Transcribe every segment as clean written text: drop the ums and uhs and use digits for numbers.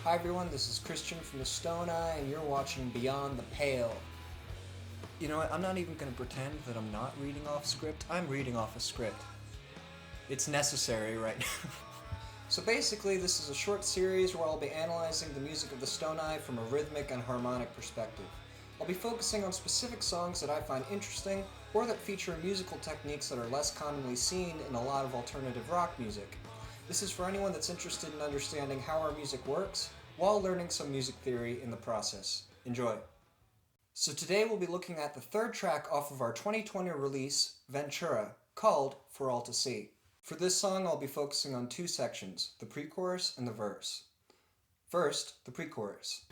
Hi everyone, this is Christian from the Stone Eye, and you're watching Beyond the Pale. You know what, I'm not even going to pretend that I'm not reading off script. I'm reading off a script. It's necessary right now. So basically, this is a short series where I'll be analyzing the music of the Stone Eye from a rhythmic and harmonic perspective. I'll be focusing on specific songs that I find interesting, or that feature musical techniques that are less commonly seen in a lot of alternative rock music. This is for anyone that's interested in understanding how our music works, while learning some music theory in the process. Enjoy! So today we'll be looking at the third track off of our 2020 release, Ventura, called For All to See. For this song I'll be focusing on two sections, the pre-chorus and the verse. First, the pre-chorus.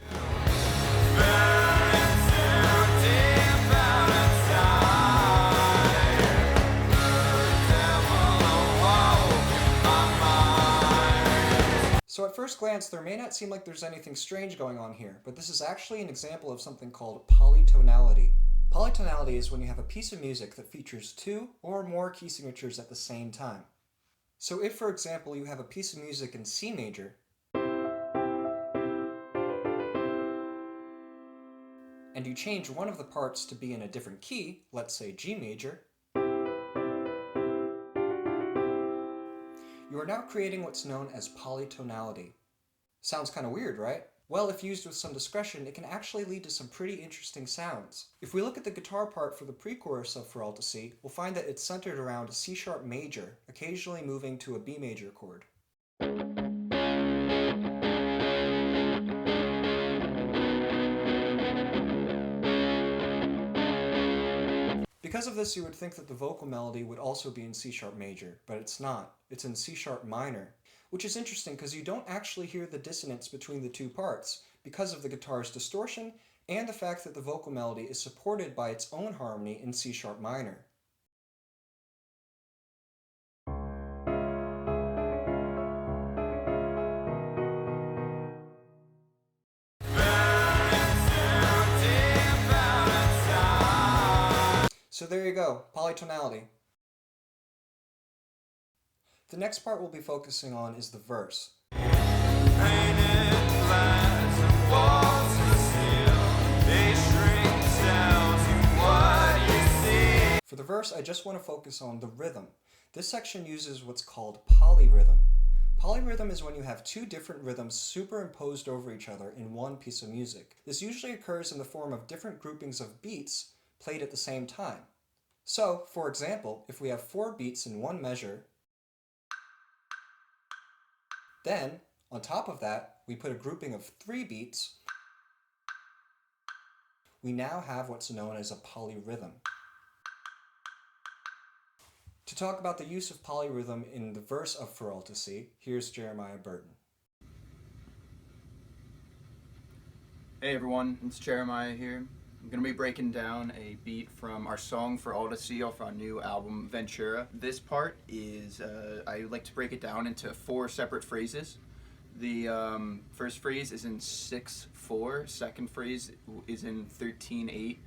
So at first glance, there may not seem like there's anything strange going on here, but this is actually an example of something called polytonality. Polytonality is when you have a piece of music that features two or more key signatures at the same time. So if, for example, you have a piece of music in C major, and you change one of the parts to be in a different key, let's say G major, you are now creating what's known as polytonality. Sounds kind of weird, right? Well, if used with some discretion, it can actually lead to some pretty interesting sounds. If we look at the guitar part for the pre-chorus of For All to See, we'll find that it's centered around a C-sharp major, occasionally moving to a B major chord. Because of this, you would think that the vocal melody would also be in C-sharp major, but it's not. It's in C-sharp minor, which is interesting because you don't actually hear the dissonance between the two parts because of the guitar's distortion and the fact that the vocal melody is supported by its own harmony in C-sharp minor. So there you go, polytonality. The next part we'll be focusing on is the verse. For the verse, I just want to focus on the rhythm. This section uses what's called polyrhythm. Polyrhythm is when you have two different rhythms superimposed over each other in one piece of music. This usually occurs in the form of different groupings of beats played at the same time. So, for example, if we have 4 beats in one measure, then, on top of that, we put a grouping of 3 beats, we now have what's known as a polyrhythm. To talk about the use of polyrhythm in the verse of For All to See, here's Jeremiah Burton. Hey everyone, it's Jeremiah here. I'm going to be breaking down a beat from our song For All to See off our new album, Ventura. This part is, I like to break it down into 4 separate phrases. The first phrase is in 6/4, second phrase is in 13/8,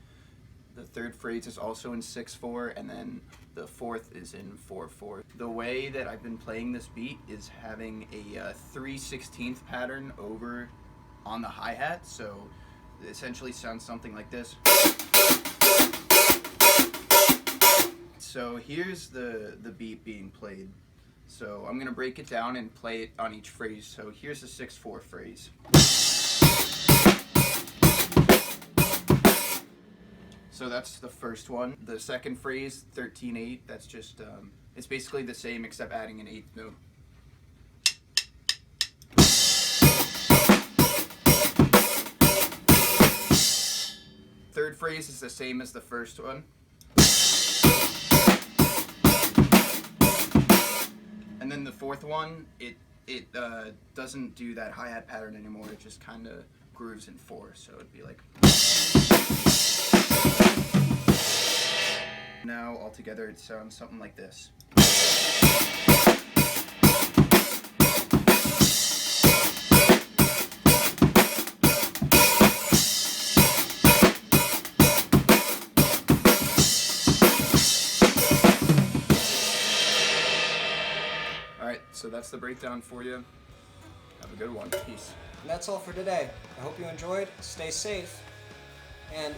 the third phrase is also in 6/4, and then the fourth is in 4/4. The way that I've been playing this beat is having a 3/16 pattern over on the hi-hat, so it essentially sounds something like this. So here's the beat being played. So I'm going to break it down and play it on each phrase. So here's the 6/4 phrase. So that's the first one. The second phrase, 13/8, that's just, it's basically the same except adding an 8th note. Third phrase is the same as the first one. And then the fourth one, it doesn't do that hi-hat pattern anymore. It just kind of grooves in 4, so it'd be like. Now altogether it sounds something like this. So that's the breakdown for you. Have a good one. Peace. And that's all for today. I hope you enjoyed. Stay safe. And